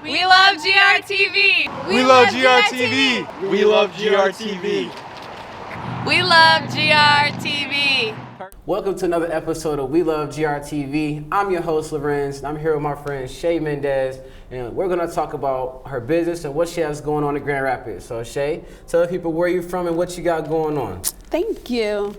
We love GRTV. We love GRTV. We love GRTV. We love GRTV. Welcome to another episode of We Love GRTV. I'm your host, Lorenz, and I'm here with my friend Shay Mendez, and we're going to talk about her business and what she has going on in Grand Rapids. So Shay, tell the people where you're from and what you got going on. Thank you.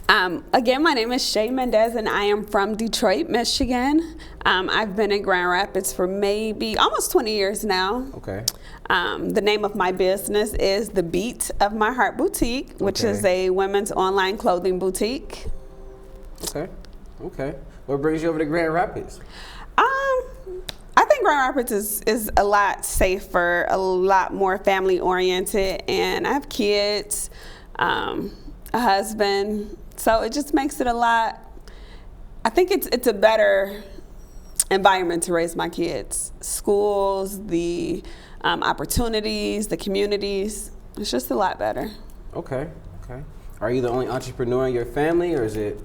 Again, my name is Shay Mendez, and I am from Detroit, Michigan. I've been in Grand Rapids for maybe almost 20 years now. Okay. The name of my business is The Beat of My Heart Boutique, which is a women's online clothing boutique. Okay. What brings you over to Grand Rapids? I think Grand Rapids is a lot safer, a lot more family oriented, and I have kids, a husband, so it just makes it a lot. I think it's a better environment to raise my kids. Schools, the opportunities, the communities, it's just a lot better. Okay. Are you the only entrepreneur in your family, or is it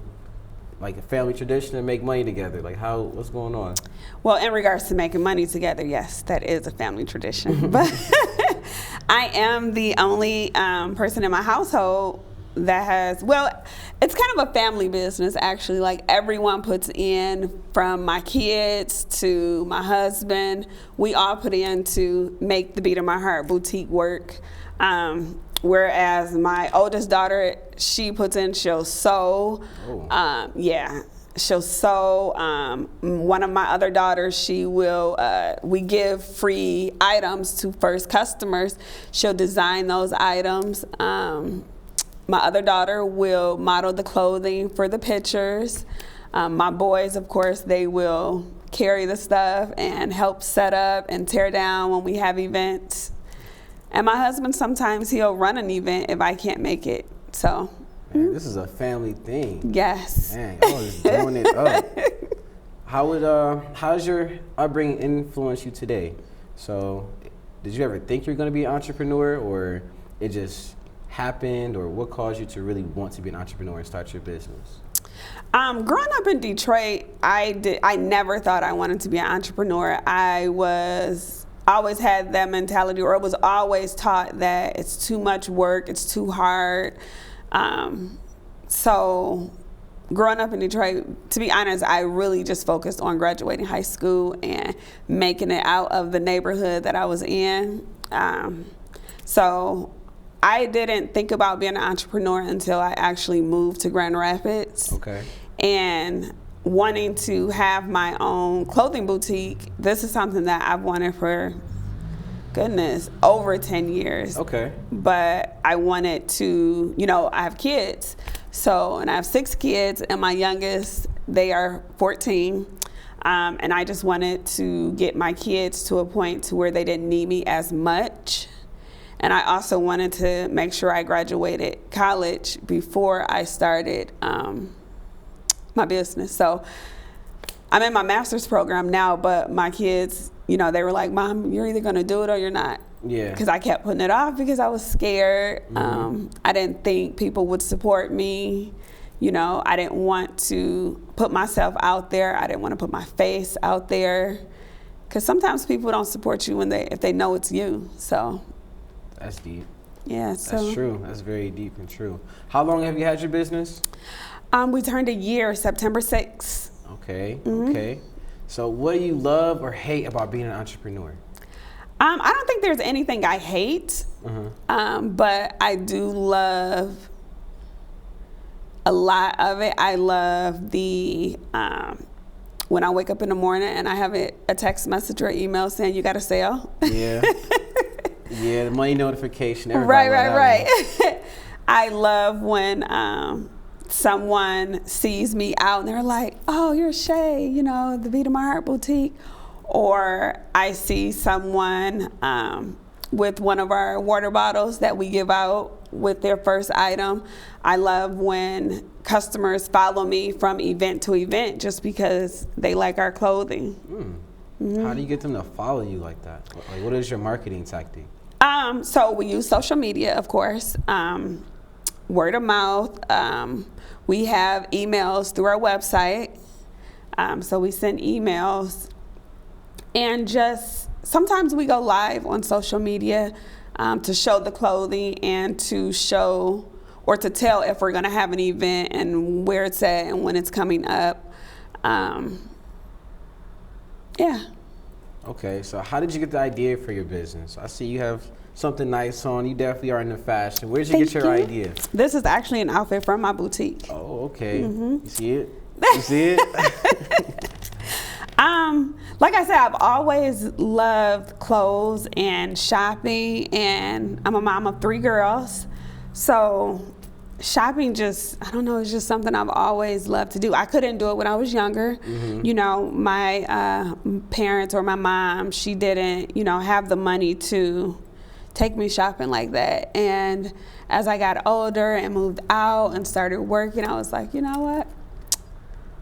like a family tradition to make money together? Like what's going on? Well, in regards to making money together, yes, that is a family tradition. But I am the only person in my household that has, well, it's kind of a family business actually. Like everyone puts in, from my kids to my husband, we all put in to make the Beat of My Heart boutique work. Whereas my oldest daughter, she puts in, she'll sew. She'll sew. One of my other daughters, she will, we give free items to first customers. She'll design those items. My other daughter will model the clothing for the pictures. My boys, of course, they will carry the stuff and help set up and tear down when we have events. And my husband, sometimes he'll run an event if I can't make it. So, man, this is a family thing. Yes. Man, I was doing it up. How's your upbringing influence you today? So, did you ever think you were going to be an entrepreneur, or it just happened, or what caused you to really want to be an entrepreneur and start your business? Growing up in Detroit, I never thought I wanted to be an entrepreneur. I always had that mentality, or it was always taught that it's too much work, it's too hard. So growing up in Detroit, to be honest, I really just focused on graduating high school and making it out of the neighborhood that I was in. So I didn't think about being an entrepreneur until I actually moved to Grand Rapids. Okay. And wanting to have my own clothing boutique, this is something that I've wanted for, goodness, over 10 years. Okay. But I wanted to, I have kids. And I have 6 kids, and my youngest, they are 14. And I just wanted to get my kids to a point to where they didn't need me as much. And I also wanted to make sure I graduated college before I started my business. So I'm in my master's program now, but my kids, they were like, Mom, you're either going to do it or you're not. Yeah. Because I kept putting it off because I was scared. Mm-hmm. I didn't think people would support me. I didn't want to put myself out there. I didn't want to put my face out there. Because sometimes people don't support you if they know it's you. So that's deep. Yeah. That's true. That's very deep and true. How long have you had your business? We turned a year, September 6th. Okay. Mm-hmm. Okay. So what do you love or hate about being an entrepreneur? I don't think there's anything I hate, but I do love a lot of it. I love the when I wake up in the morning and I have a text message or email saying you got a sale. Yeah. Yeah, the money notification. Right. I love when someone sees me out and they're like, oh, you're Shay, the Beat of My Heart Boutique. Or I see someone with one of our water bottles that we give out with their first item. I love when customers follow me from event to event just because they like our clothing. Mm. How do you get them to follow you like that? Like, what is your marketing tactic? So we use social media, of course, word of mouth. We have emails through our website. So we send emails and just sometimes we go live on social media to show the clothing and to show or to tell if we're going to have an event and where it's at and when it's coming up. Yeah. Okay, so how did you get the idea for your business? I see you have something nice on. You definitely are into fashion. Where did you get your idea? This is actually an outfit from my boutique. Oh, okay. You see it? You see it? Like I said, I've always loved clothes and shopping, and I'm a mom of 3 girls. So shopping just, I don't know, it's just something I've always loved to do. I couldn't do it when I was younger. You know, my parents or my mom, she didn't, you know, have the money to take me shopping like that. And as I got older and moved out and started working, I was like, you know what?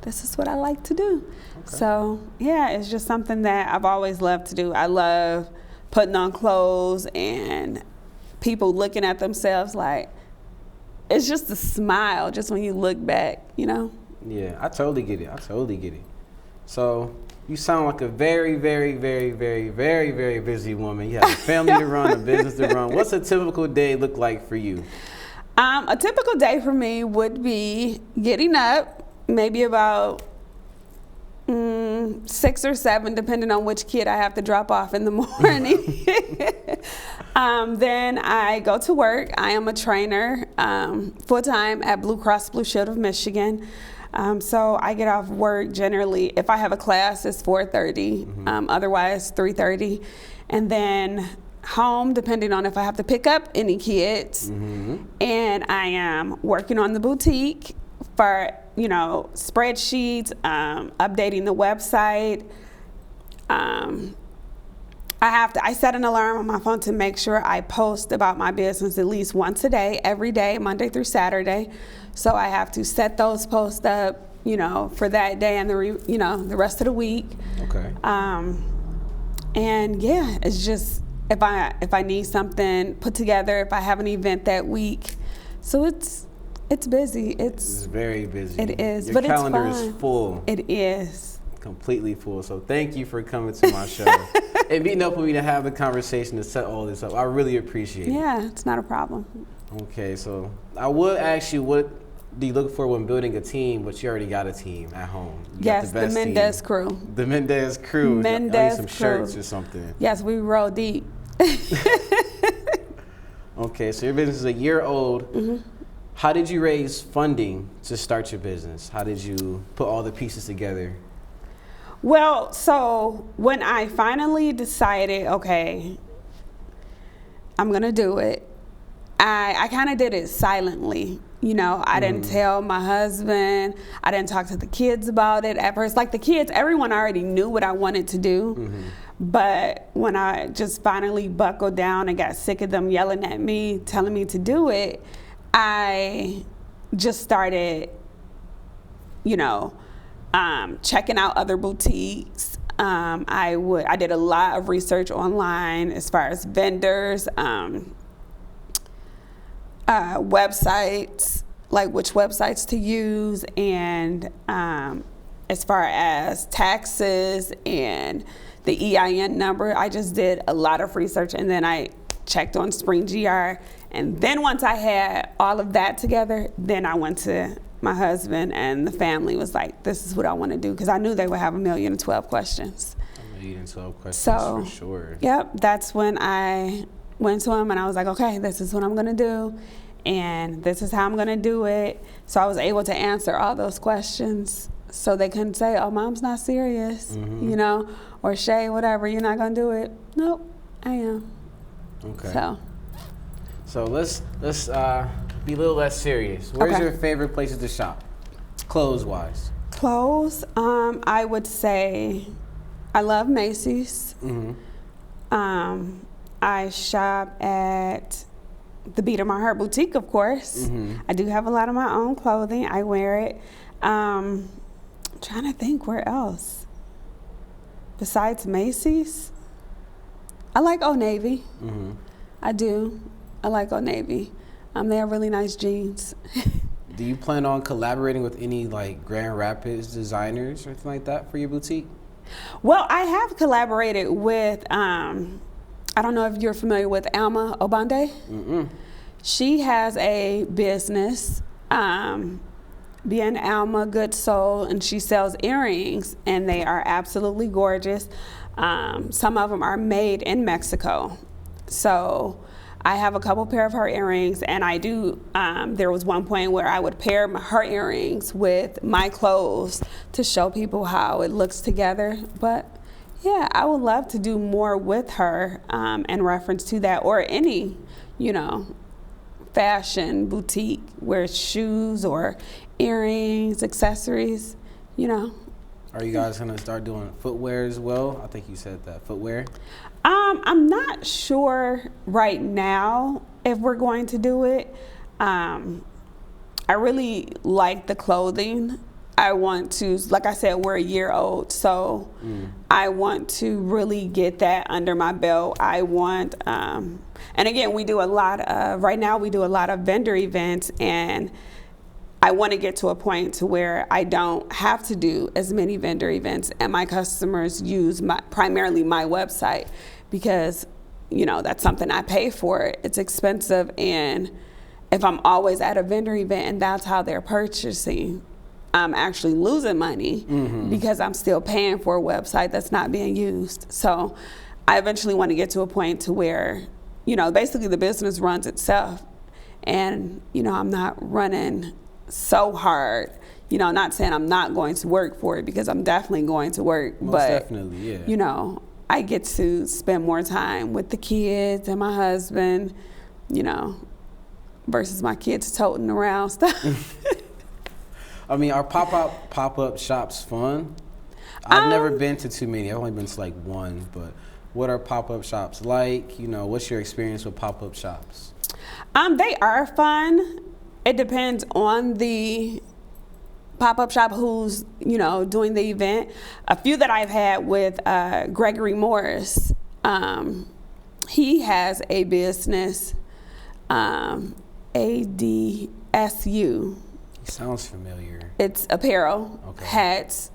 This is what I like to do. Okay. So yeah, it's just something that I've always loved to do. I love putting on clothes and people looking at themselves like, it's just a smile just when you look back, you know? Yeah, I totally get it. I totally get it. So you sound like a very, very, very, very, very, very busy woman. You have a family to run, a business to run. What's a typical day look like for you? A typical day for me would be getting up, maybe about 6 or 7, depending on which kid I have to drop off in the morning. Then I go to work. I am a trainer full-time at Blue Cross Blue Shield of Michigan. So I get off work generally, if I have a class, it's 4:30, otherwise 3:30. And then home, depending on if I have to pick up any kids. And I am working on the boutique for, you know, spreadsheets, updating the website. I set an alarm on my phone to make sure I post about my business at least once a day, every day, Monday through Saturday. So I have to set those posts up, you know, for that day and the rest of the week. Okay. And yeah, it's just if I need something put together, if I have an event that week, so it's busy. It's very busy. It is, Your but calendar it's fun. is full. It is. Completely full. So thank you for coming to my show and meeting up with me to have the conversation to set all this up. I really appreciate it. Yeah, it's not a problem. Okay, so I would ask you, what do you look for when building a team, but you already got a team at home? Yes, the Mendez crew. The Mendez crew. Mendez I need some crew. shirts or something. Yes, we roll deep. Okay, so your business is a year old. How did you raise funding to start your business? How did you put all the pieces together? Well, so when I finally decided, okay, I'm going to do it, I kind of did it silently. You know, I didn't tell my husband. I didn't talk to the kids about it at first. Like the kids, everyone already knew what I wanted to do. But when I just finally buckled down and got sick of them yelling at me, telling me to do it, I just started, you know, checking out other boutiques. I did a lot of research online as far as vendors, websites, like which websites to use, and as far as taxes and the EIN number, I just did a lot of research, and then I checked on Spring GR, and then once I had all of that together, then I went to my husband, and the family was like, this is what I want to do, because I knew they would have 1,012 questions. 1,012 questions, so, for sure. Yep, that's when I went to him, and I was like, okay, this is what I'm going to do, and this is how I'm going to do it. So I was able to answer all those questions, so they couldn't say, oh, Mom's not serious, you know, or Shay, whatever, you're not going to do it. Nope, I am. Okay. So let's be a little less serious. Where's your favorite places to shop, clothes-wise? Clothes, I would say I love Macy's. I shop at the Beat of My Heart Boutique, of course. I do have a lot of my own clothing. I wear it. I'm trying to think where else. Besides Macy's, I like Old Navy. I do. I like Old Navy. They have really nice jeans. Do you plan on collaborating with any like Grand Rapids designers or anything like that for your boutique? Well, I have collaborated with, I don't know if you're familiar with Alma Obande. Mm-mm. She has a business, being Alma Good Soul, and she sells earrings, and they are absolutely gorgeous. Some of them are made in Mexico. So I have a couple pair of her earrings, and I do, there was one point where I would pair her earrings with my clothes to show people how it looks together. But yeah, I would love to do more with her in reference to that, or any, fashion boutique where it's shoes or earrings, accessories, Are you guys gonna start doing footwear as well? I think you said that, footwear. I'm not sure right now if we're going to do it. I really like the clothing. I want to, like I said, we're a year old, so I want to really get that under my belt. I want, and again, we do a lot of, right now we do a lot of vendor events, and I want to get to a point to where I don't have to do as many vendor events, and my customers use primarily my website, because that's something I pay for. It's expensive, and if I'm always at a vendor event and that's how they're purchasing, I'm actually losing money because I'm still paying for a website that's not being used. So I eventually want to get to a point to where basically the business runs itself, and I'm not running so hard. Not saying I'm not going to work for it, because I'm definitely going to work. Most but definitely, yeah. I get to spend more time with the kids and my husband, versus my kids toting around stuff. I mean, are pop-up shops fun? I've never been to too many. I've only been to like one, but what are pop-up shops like? What's your experience with pop-up shops? They are fun. It depends on the pop-up shop who's, doing the event. A few that I've had with Gregory Morris, he has a business, ADSU. Sounds familiar. It's apparel, hats,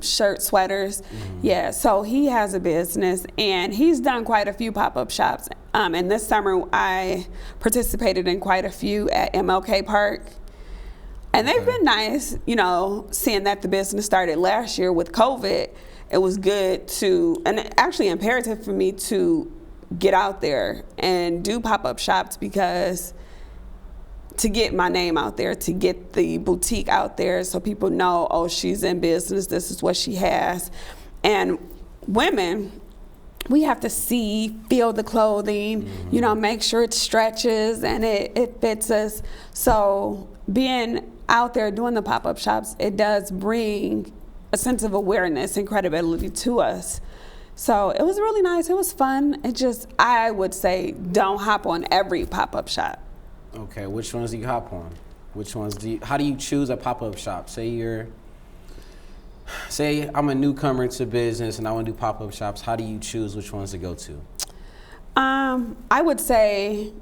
shirts, sweaters. Yeah, so he has a business, and he's done quite a few pop-up shops. And this summer I participated in quite a few at MLK Park. And they've been nice, seeing that the business started last year with COVID. It was good to, and actually imperative for me to get out there and do pop-up shops, because to get my name out there, to get the boutique out there so people know, oh, she's in business, this is what she has. And women, we have to see, feel the clothing, make sure it stretches and it fits us. So being out there doing the pop-up shops, it does bring a sense of awareness and credibility to us. So it was really nice. It was fun. I would say, don't hop on every pop-up shop. Okay, which ones do you hop on? How do you choose a pop-up shop? Say I'm a newcomer to business and I want to do pop-up shops. How do you choose which ones to go to? I would say,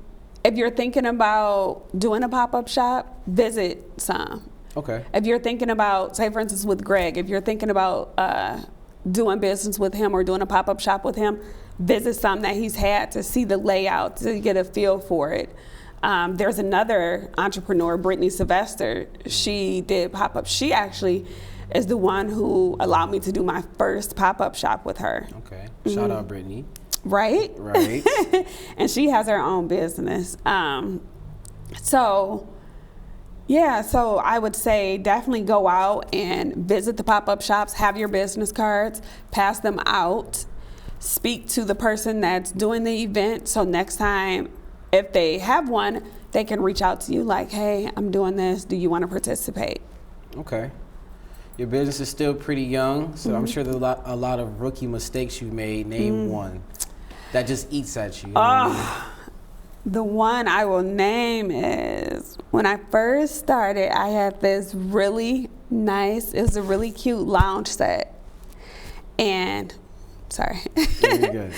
if you're thinking about doing a pop-up shop, visit some. Okay. If you're thinking about, say for instance with Greg, if you're thinking about doing business with him or doing a pop-up shop with him, visit some that he's had to see the layout, to get a feel for it. There's another entrepreneur, Brittany Sylvester. She did pop-up. She actually is the one who allowed me to do my first pop-up shop with her. Okay. Shout out Brittany. Right? Right. And she has her own business. So I would say definitely go out and visit the pop-up shops, have your business cards, pass them out, speak to the person that's doing the event. So next time, if they have one, they can reach out to you like, hey, I'm doing this. Do you want to participate? Okay. Your business is still pretty young, so I'm sure there's a lot of rookie mistakes you made. Name one that just eats at you. The one I will name is, when I first started, I had this really nice, it was a really cute lounge set. And, sorry. Really good.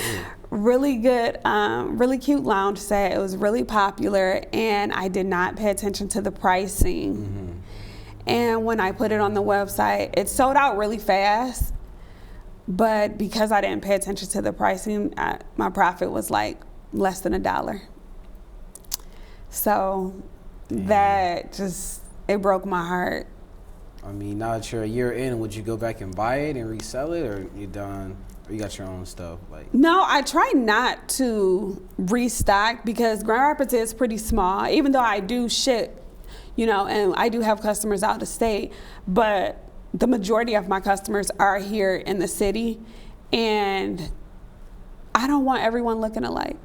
Really good, really cute lounge set. It was really popular, and I did not pay attention to the pricing. And when I put it on the website, it sold out really fast. But because I didn't pay attention to the pricing, my profit was like less than $1. So that just, it broke my heart. I mean, now that you're a year in, would you go back and buy it and resell it, or you done? Or you got your own stuff? Like, no, I try not to restock because Grand Rapids is pretty small, even though I do ship, and I do have customers out of state, but the majority of my customers are here in the city, and I don't want everyone looking alike.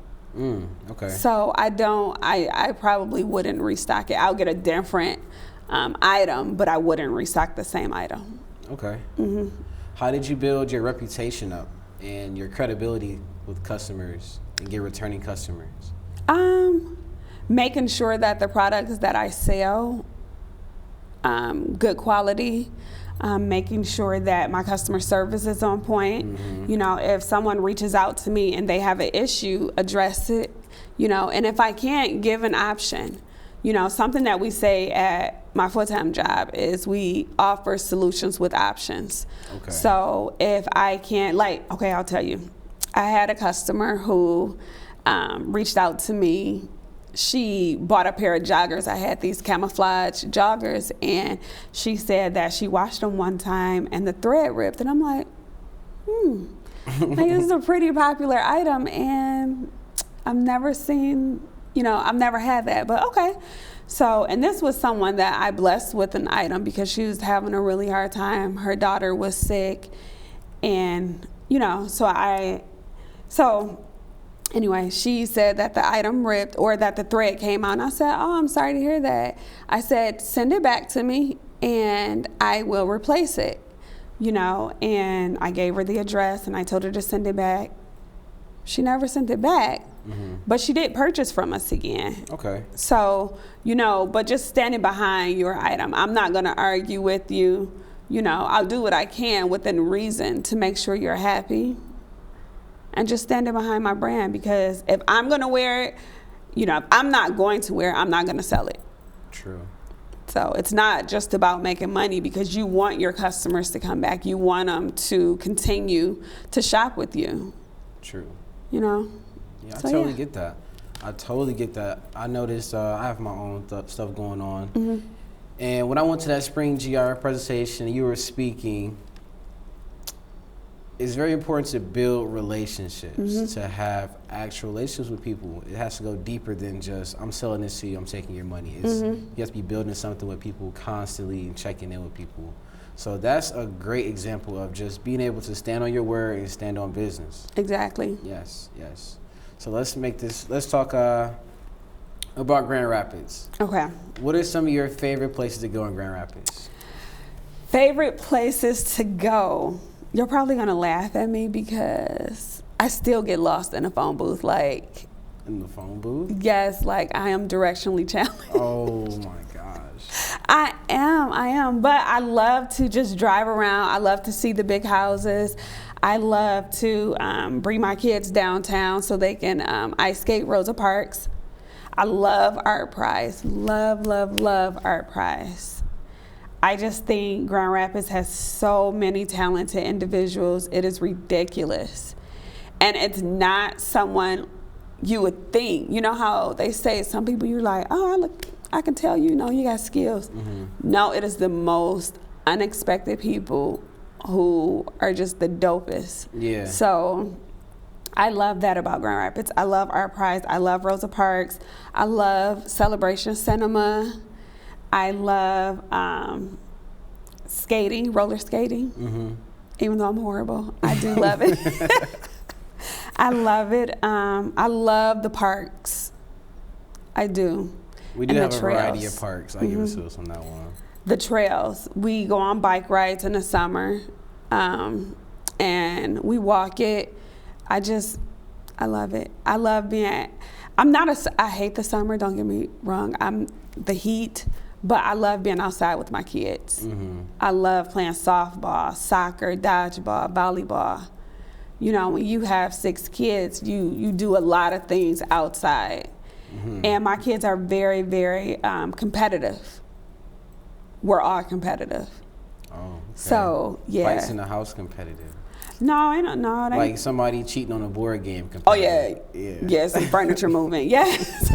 Okay. So I probably wouldn't restock it. I'll get a different item, but I wouldn't restock the same item. Okay. How did you build your reputation up and your credibility with customers and get returning customers? Making sure that the products that I sell, good quality, making sure that my customer service is on point. If someone reaches out to me and they have an issue, address it, and if I can't, give an option. Something that we say at my full-time job is we offer solutions with options. Okay. So if I can't, I'll tell you. I had a customer who reached out to me. She bought a pair of joggers. I had these camouflage joggers, and she said that she washed them one time and the thread ripped. And I'm like, this is a pretty popular item, and I've never seen, I've never had that, but okay. So, and this was someone that I blessed with an item because she was having a really hard time. Her daughter was sick, and, anyway, she said that the item ripped or that the thread came out. And I said, oh, I'm sorry to hear that. I said, send it back to me and I will replace it, and I gave her the address and I told her to send it back. She never sent it back, but she did purchase from us again. Okay. So, but just standing behind your item. I'm not going to argue with you. I'll do what I can within reason to make sure you're happy. And just standing behind my brand, because if I'm going to wear it, if I'm not going to wear it, I'm not going to sell it. True. So it's not just about making money, because you want your customers to come back. You want them to continue to shop with you. True. Yeah, I totally get that. I noticed I have my own stuff going on. And when I went to that spring GR presentation, you were speaking. It's very important to build relationships, to have actual relationships with people. It has to go deeper than just, I'm selling this to you, I'm taking your money. You have to be building something with people constantly and checking in with people. So that's a great example of just being able to stand on your word and stand on business. Exactly. Yes. So let's talk about Grand Rapids. Okay. What are some of your favorite places to go in Grand Rapids? Favorite places to go? You're probably going to laugh at me because I still get lost in a phone booth. In the phone booth? Yes, I am directionally challenged. Oh my gosh. I am. But I love to just drive around. I love to see the big houses. I love to bring my kids downtown so they can ice skate Rosa Parks. I love Art Prize. Love Art Prize. I just think Grand Rapids has so many talented individuals. It is ridiculous. And it's not someone you would think. You know how they say some people, you're like, oh, I can tell you got skills. No, it is the most unexpected people who are just the dopest. Yeah. So I love that about Grand Rapids. I love Art Prize. I love Rosa Parks. I love Celebration Cinema. I love skating, roller skating, even though I'm horrible. I do love it. I love it. I love the parks. I do. We do have a variety of parks. I'll give it to us on that one. The trails. We go on bike rides in the summer, and we walk it. I love it. I love being, I hate the summer, don't get me wrong. The heat. But I love being outside with my kids. I love playing softball, soccer, dodgeball, volleyball. When you have 6 kids, you do a lot of things outside. And my kids are very, very competitive. We're all competitive. Oh, okay. So, yeah. Fights in the house competitive. No, I don't know. Like somebody cheating on a board game. Oh yeah, Yeah. yeah. Some furniture moving. Yes.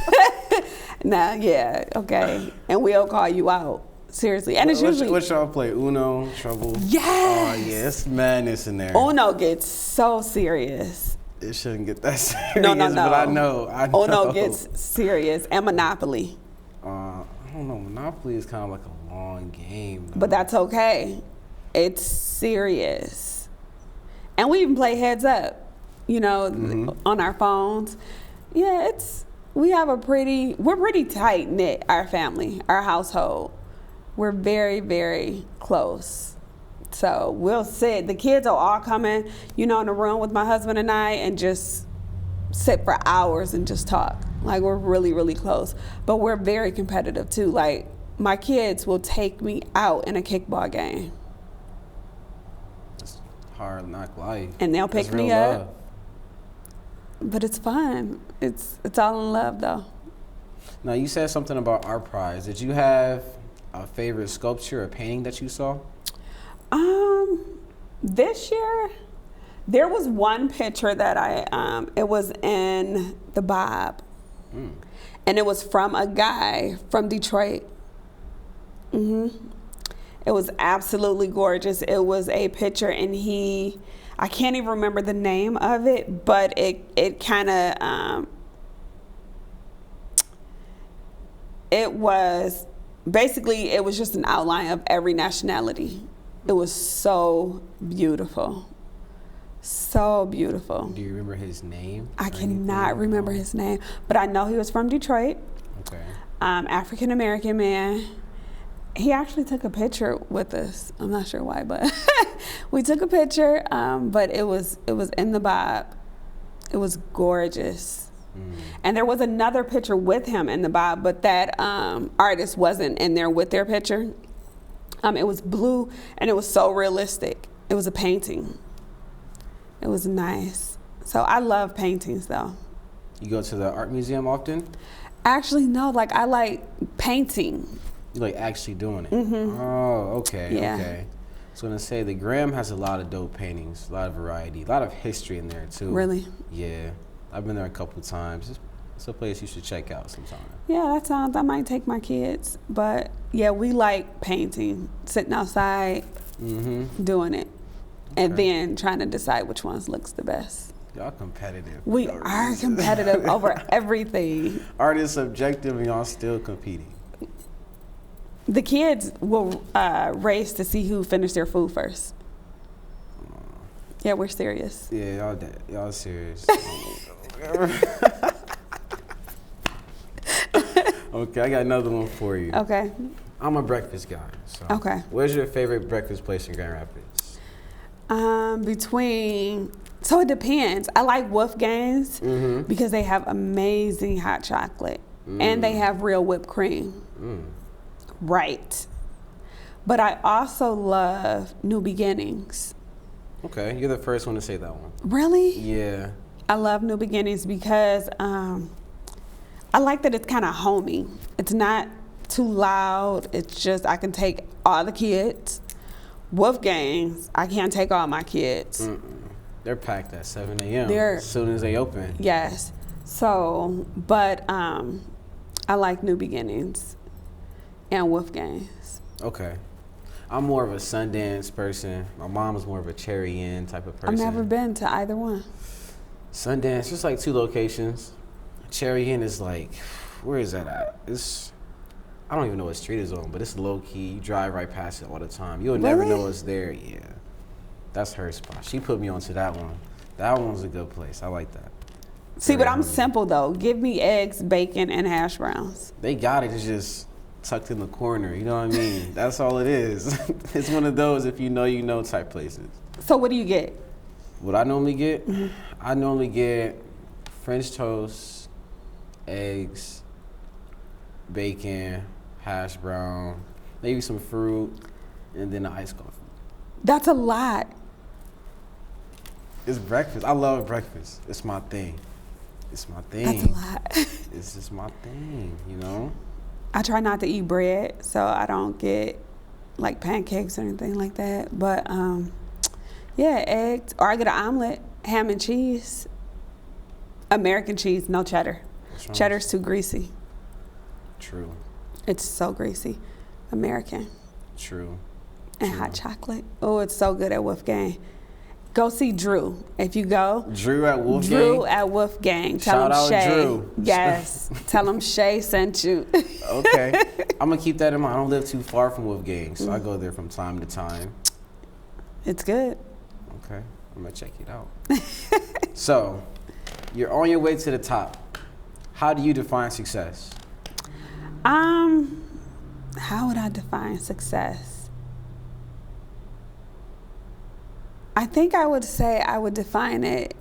Nah, yeah, okay. And we'll call you out. Seriously, and it's usually what y'all play? Uno, Trouble. Yes. Oh yeah, it's madness in there. Uno gets so serious. It shouldn't get that serious. No. But I know. Uno gets serious, and Monopoly. I don't know. Monopoly is kind of like a long game. Though. But that's okay. It's serious. And we even play Heads Up, on our phones. Yeah, we're pretty tight knit, our family, our household. We're very, very close. So we'll sit, the kids will all come in, in the room with my husband and I and just sit for hours and just talk. Like we're really, really close. But we're very competitive too. Like my kids will take me out in a kickball game. It's hard knock life. And they'll pick That's real me up. love. But it's fun. It's all in love though. Now you said something about art prize. Did you have a favorite sculpture or painting that you saw? This year, there was one picture that it was in the Bob. And it was from a guy from Detroit. It was absolutely gorgeous. It was a picture and I can't even remember the name of it, but it kind of, it was just an outline of every nationality. It was so beautiful. So beautiful. Do you remember his name? I cannot remember his name, but I know he was from Detroit. Okay. African American man. He actually took a picture with us. I'm not sure why, but we took a picture. But it was in the Bob. It was gorgeous. And there was another picture with him in the Bob, but that artist wasn't in there with their picture. It was blue and it was so realistic. It was a painting. It was nice. So I love paintings though. You go to the art museum often? Actually, no, I like painting. You like actually doing it? Oh, okay, Yeah. okay. So I'm gonna say the Graham has a lot of dope paintings, a lot of variety, a lot of history in there too. Really? Yeah. I've been there a couple of times. It's a place you should check out sometime. Yeah, I might take my kids. But yeah, we like painting, sitting outside, doing it, and then trying to decide which ones looks the best. Y'all competitive. We are competitive over everything. Art is subjective and y'all still competing. The kids will race to see who finished their food first. Yeah, we're serious. Yeah, y'all serious. Okay, I got another one for you. Okay. I'm a breakfast guy. So Okay. Where's your favorite breakfast place in Grand Rapids? So it depends. I like Wolfgang's because they have amazing hot chocolate and they have real whipped cream. Right. But I also love New Beginnings. Okay, you're the first one to say that one. Really? Yeah. I love New Beginnings because I like that it's kind of homey. It's not too loud. It's just I can take all the kids. Wolfgang's, I can't take all my kids. They're packed at 7 a.m. They're- as soon as they open. Yes. So, but I like New Beginnings and Wolfgang's. Okay. I'm more of a Sundance person. My mom's more of a Cherry Inn type of person. I've never been to either one. Sundance, just like 2 locations. Cherry Inn is like, where is that at? I don't even know what street it's on, but it's low key. You drive right past it all the time. You'll never Really? know it's there. Yeah. That's her spot. She put me onto that one. That one's a good place. I like that. See, but Very I'm homey. simple though. Give me eggs, bacon, and hash browns. They got it. It's just tucked in the corner. You know what I mean? That's all it is. It's one of those if you know type places. So what do you get? What I normally get? I normally get French toast, eggs, bacon, hash brown, maybe some fruit, and then an iced coffee. That's a lot. It's breakfast. I love breakfast. It's my thing. It's my thing. That's a lot. It's just my thing, you know? I try not to eat bread, so I don't get like pancakes or anything like that. But Yeah, eggs, or I get an omelet, ham and cheese. American cheese, no cheddar. Cheddar's too greasy. True. It's so greasy. American. True. And hot chocolate. Oh, it's so good at Wolfgang. Go see Drew. If you go. Drew at Wolfgang? Drew at Wolfgang. Tell Shout him out Shay. Drew. Yes. Tell him Shay sent you. Okay. I'm going to keep that in mind. I don't live too far from Wolfgang, so I go there from time to time. It's good. Okay. I'm going to check it out. So, you're on your way to the top. How do you define success? How would I define success? I think I would say I would define it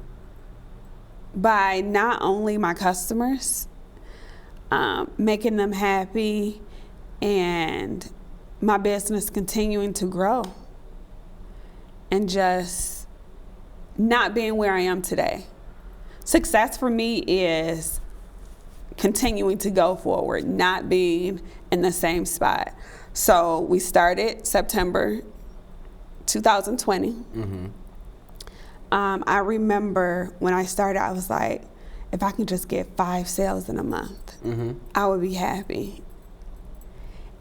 by not only my customers, making them happy, and my business continuing to grow, and just not being where I am today. Success for me is continuing to go forward, not being in the same spot. So we started September 2020. Mm-hmm. I remember when I started, I was like, if I can just get 5 sales in a month, I would be happy.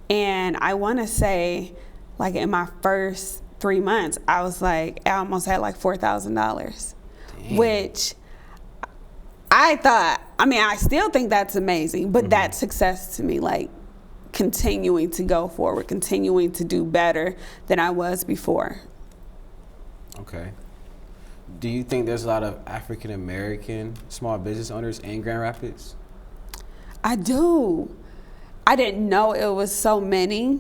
And I want to say, like in my first 3 months, I was like, I almost had like $4,000, which I thought, I mean, I still think that's amazing, but that's success to me, like continuing to go forward, continuing to do better than I was before. Okay. Do you think there's a lot of African American small business owners in Grand Rapids? I do. I didn't know it was so many,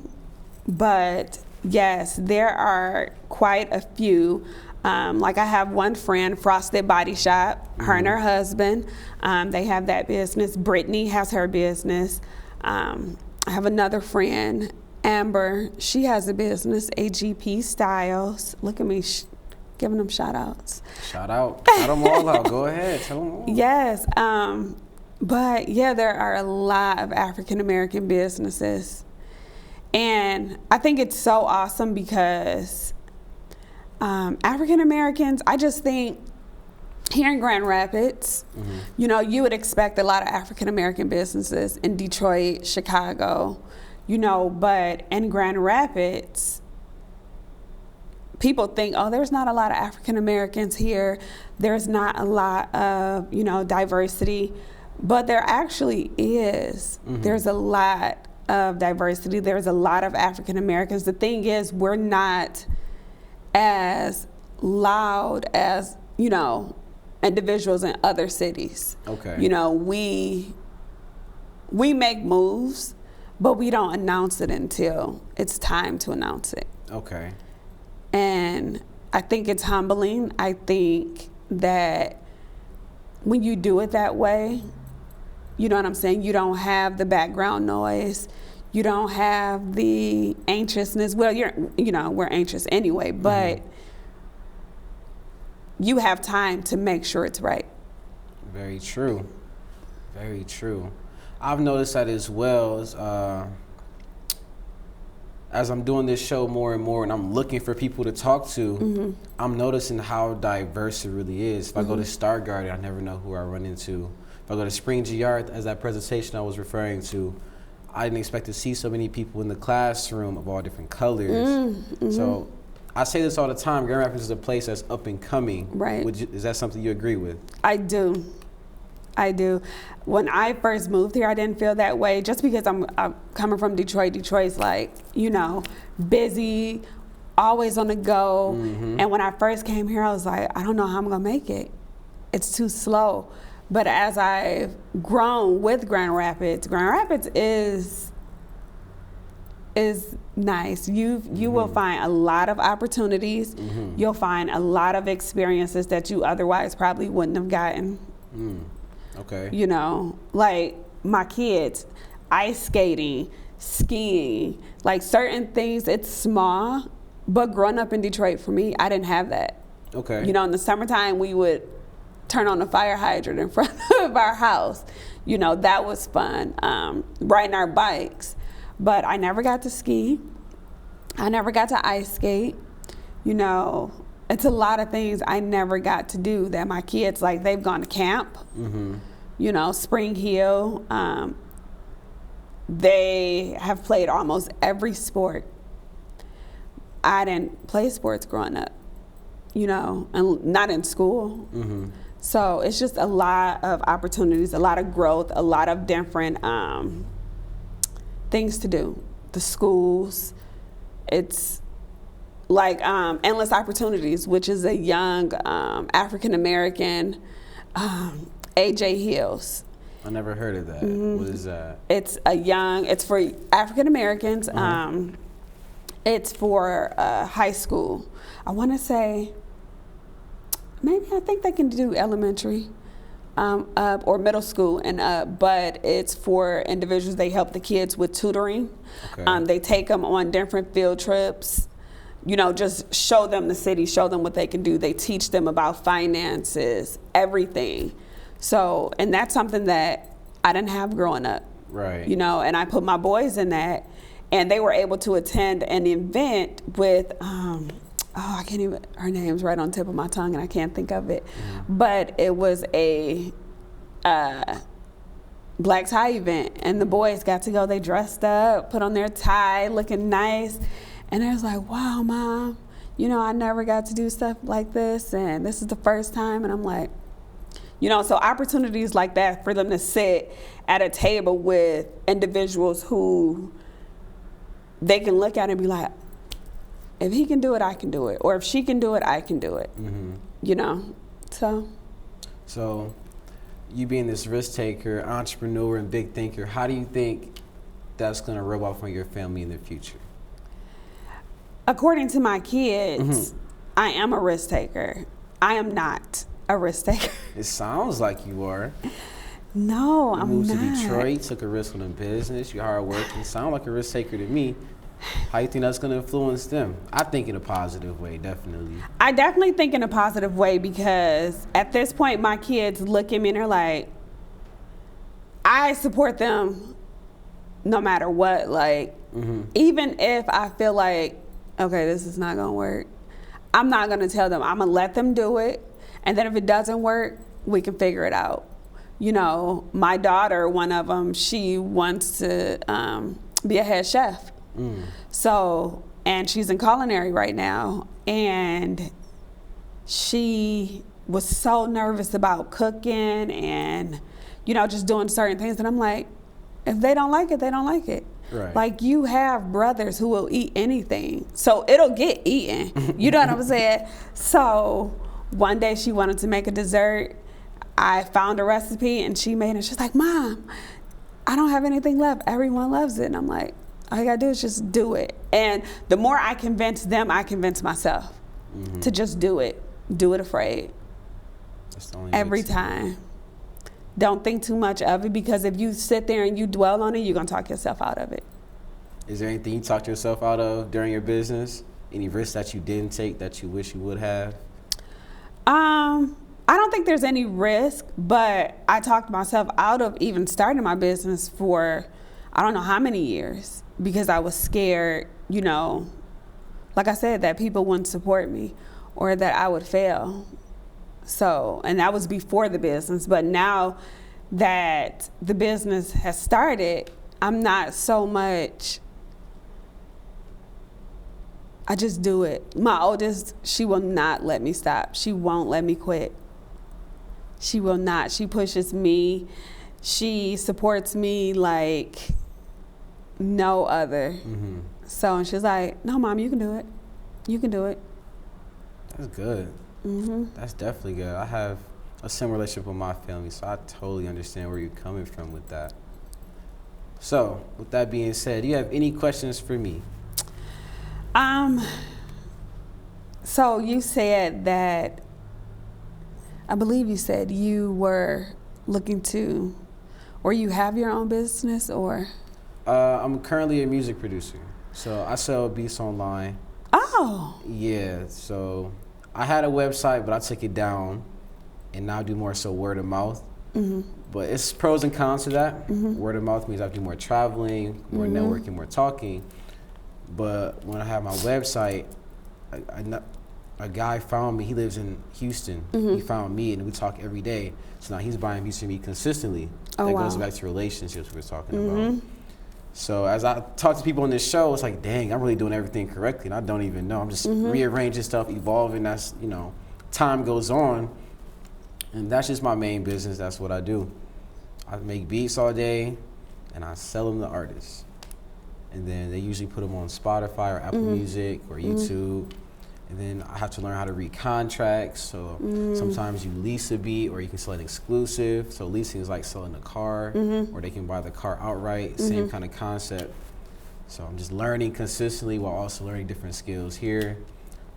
but yes, there are quite a few. Like I have one friend, Frosted Body Shop, her and her husband, they have that business. Brittany has her business. I have another friend, Amber, she has a business, AGP Styles. Look at me giving them shout outs. Shout out. Shout them all out. Go ahead. Tell them all. Yes. But yeah, there are a lot of African American businesses. And I think it's so awesome because African Americans, I just think here in Grand Rapids, you know, you would expect a lot of African American businesses in Detroit, Chicago, you know, but in Grand Rapids, people think, oh, there's not a lot of African Americans here. There's not a lot of, you know, diversity, but there actually is. There's a lot of diversity. There's a lot of African Americans. The thing is, we're not as loud as, you know, individuals in other cities. Okay. You know, we make moves, but we don't announce it until it's time to announce it. Okay. And I think it's humbling. I think that when you do it that way, you know what I'm saying? You don't have the background noise. You don't have the anxiousness. Well, we're anxious anyway, but you have time to make sure it's right. Very true. Very true. I've noticed that as well as I'm doing this show more and more and I'm looking for people to talk to, I'm noticing how diverse it really is. If I go to Star Garden, I never know who I run into. If I go to Spring GR, as that presentation I was referring to, I didn't expect to see so many people in the classroom of all different colors. So I say this all the time, Grand Rapids is a place that's up and coming. Right. Is that something you agree with? I do. When I first moved here, I didn't feel that way just because I'm coming from Detroit. Detroit's like, you know, busy, always on the go. And when I first came here, I was like, I don't know how I'm gonna make it. It's too slow. But as I've grown with Grand Rapids is nice. You will find a lot of opportunities. You'll find a lot of experiences that you otherwise probably wouldn't have gotten. Okay. You know, like my kids, ice skating, skiing, like certain things, it's small, but growing up in Detroit for me, I didn't have that. Okay. You know, in the summertime, we would turn on the fire hydrant in front of our house. You know, that was fun, riding our bikes. But I never got to ski. I never got to ice skate. You know, it's a lot of things I never got to do that my kids, like, they've gone to camp, you know, Spring Hill. They have played almost every sport. I didn't play sports growing up, you know, and not in school. So it's just a lot of opportunities, a lot of growth, a lot of different things to do. The schools, it's like Endless Opportunities, which is a young African-American AJ Hills. I never heard of that. What is that? It's for African-Americans. It's for high school. I want to say, I think they can do elementary up or middle school and up, but it's for individuals. They help the kids with tutoring. Okay. They take them on different field trips, you know, just show them the city, show them what they can do. They teach them about finances, everything. So, and that's something that I didn't have growing up. Right. You know, and I put my boys in that, and they were able to attend an event with, I can't even, her name's right on the tip of my tongue and I can't think of it. But it was a black tie event, and the boys got to go. They dressed up, put on their tie, looking nice. And I was like, wow, Mom, you know, I never got to do stuff like this, and this is the first time. And I'm like, you know, so opportunities like that for them to sit at a table with individuals who they can look at and be like, if he can do it, I can do it. Or if she can do it, I can do it. You know, So you being this risk taker, entrepreneur, and big thinker, how do you think that's going to rub off on your family in the future? According to my kids, I am a risk taker. I am not a risk taker. It sounds like you are. No, I'm not. You moved to Detroit, took a risk on a business, you're hardworking. You sound like a risk taker to me. How you think that's going to influence them? I think in a positive way, definitely. I definitely think in a positive way, because at this point, my kids look at me and they're like, I support them no matter what. Like, even if I feel like, okay, this is not going to work, I'm not going to tell them. I'm going to let them do it. And then if it doesn't work, we can figure it out. You know, my daughter, one of them, she wants to be a head chef. So, and she's in culinary right now, and she was so nervous about cooking and, you know, just doing certain things. And I'm like, if they don't like it, they don't like it. Right. Like, you have brothers who will eat anything, so it'll get eaten. You know what I'm saying? So one day she wanted to make a dessert. I found a recipe and she made it. She's like, Mom, I don't have anything left. Everyone loves it. And I'm like, all you gotta do is just do it. And the more I convince them, I convince myself to just do it. Do it afraid. That's the only every time. Don't think too much of it, because if you sit there and you dwell on it, you're gonna talk yourself out of it. Is there anything you talked yourself out of during your business? Any risks that you didn't take that you wish you would have? I don't think there's any risk, but I talked myself out of even starting my business for I don't know how many years, because I was scared, you know, like I said, that people wouldn't support me or that I would fail. So, and that was before the business, but now that the business has started, I'm not so much, I just do it. My oldest, she will not let me stop. She won't let me quit. She will not. She pushes me. She supports me like no other. So, and she's like, no, Mom, you can do it. You can do it. That's good. That's definitely good. I have a similar relationship with my family, so I totally understand where you're coming from with that. So, with that being said, do you have any questions for me? So you said that, I believe you said you were looking to, or you have your own business, or? I'm currently a music producer, so I sell beats online. Oh. Yeah, so I had a website, but I took it down, and now I do more so word of mouth. But it's pros and cons to that. Word of mouth means I do more traveling, more networking, more talking. But when I have my website, a guy found me. He lives in Houston. He found me, and we talk every day. So now he's buying music from me consistently. Oh, that wow. goes back to relationships we were talking about. So as I talk to people on this show, it's like, dang, I'm really doing everything correctly, and I don't even know. I'm just rearranging stuff, evolving. That's, time goes on, and that's just my main business. That's what I do. I make beats all day, and I sell them to artists. And then they usually put them on Spotify or Apple Music or YouTube. And then I have to learn how to read contracts. So sometimes you lease a beat, or you can sell an exclusive. So leasing is like selling a car, or they can buy the car outright. Same kind of concept. So I'm just learning consistently while also learning different skills here.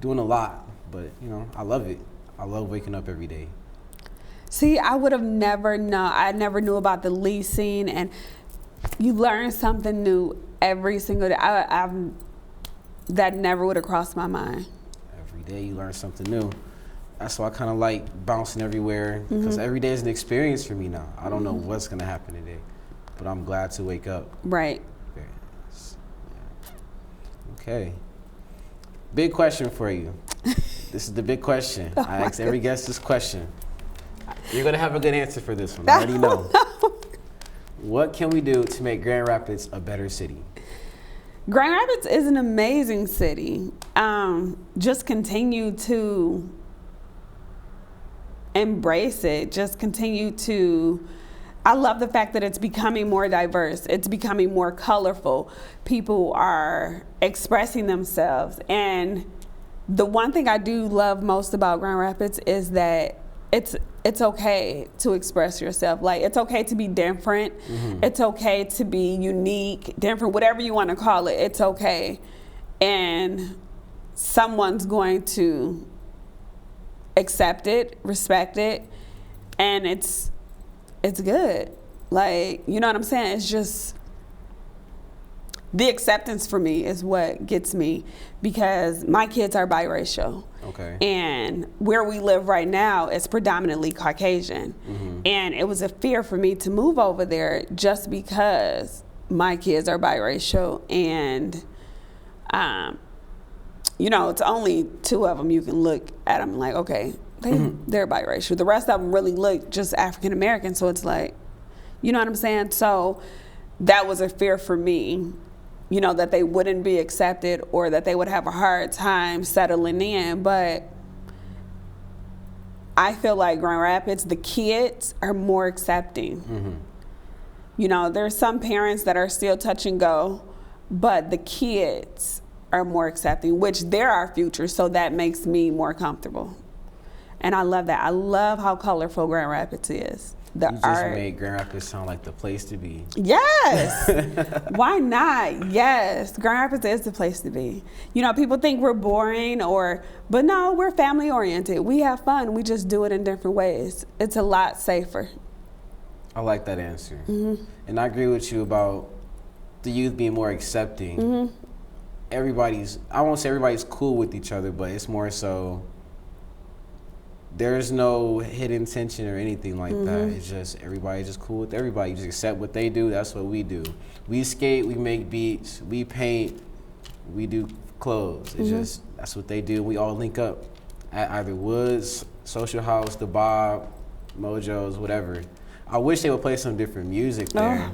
Doing a lot, but I love it. I love waking up every day. See, I would have never known. I never knew about the leasing, and you learn something new every single day. That never would have crossed my mind. Every day you learn something new. That's why I kind of like bouncing everywhere, because every day is an experience for me now. I don't know what's going to happen today, but I'm glad to wake up. Right. Very nice. Yeah. Okay. Big question for you. This is the big question. I ask every guest this question. You're going to have a good answer for this one. I already know. What can we do to make Grand Rapids a better city? Grand Rapids is an amazing city. Just continue to embrace it. Just continue to, I love the fact that it's becoming more diverse. It's becoming more colorful. People are expressing themselves. And the one thing I do love most about Grand Rapids is that it's okay to express yourself. Like, it's okay to be different. It's okay to be unique, different, whatever you want to call it. It's okay. And someone's going to accept it, respect it, and it's good. Like, you know what I'm saying? It's just, the acceptance for me is what gets me, because my kids are biracial. Okay. And where we live right now is predominantly Caucasian. And it was a fear for me to move over there just because my kids are biracial. And, it's only two of them. You can look at them like, okay, they're biracial. The rest of them really look just African American. So it's like, you know what I'm saying? So that was a fear for me. That they wouldn't be accepted, or that they would have a hard time settling in. But I feel like Grand Rapids, the kids are more accepting. There's some parents that are still touch and go, but the kids are more accepting, which they're our future. So that makes me more comfortable. And I love that. I love how colorful Grand Rapids is. The You art. just made Grand Rapids sound like the place to be. Yes. Why not? Yes. Grand Rapids is the place to be. People think we're boring, but no, we're family oriented. We have fun. We just do it in different ways. It's a lot safer. I like that answer. And I agree with you about the youth being more accepting. I won't say everybody's cool with each other, but it's more so, there's no hidden tension or anything like that. It's just, everybody's just cool with everybody. You just accept what they do. That's what we do. We skate, we make beats, we paint, we do clothes. It's just, that's what they do. We all link up at either Woods, Social House, The Bob, Mojo's, whatever. I wish they would play some different music there.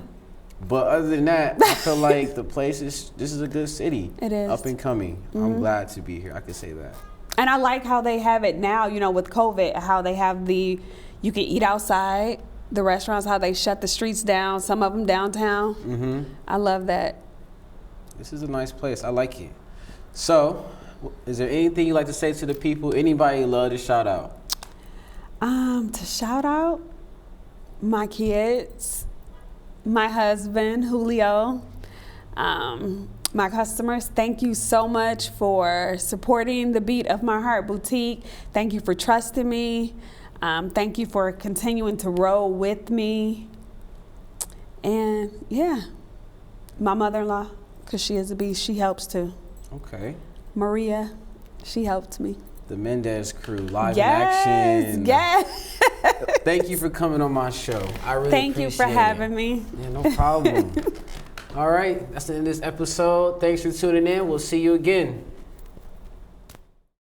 But other than that, I feel like this is a good city. It is. Up and coming. I'm glad to be here. I could say that. And I like how they have it now, with COVID, how they have you can eat outside, the restaurants, how they shut the streets down, some of them downtown. I love that. This is a nice place. I like it. So, is there anything you'd like to say to the people? Anybody you love to shout out? To shout out my kids, my husband, Julio, my customers. Thank you so much for supporting the Beat of My Heart Boutique. Thank you for trusting me. Thank you for continuing to roll with me. And my mother-in-law, because she is a beast, she helps too. Okay. Maria, she helped me. The Mendez crew, live in action. Yes. Thank you for coming on my show. I really Thank you for appreciate having me. Yeah, no problem. All right, that's the end of this episode. Thanks for tuning in. We'll see you again.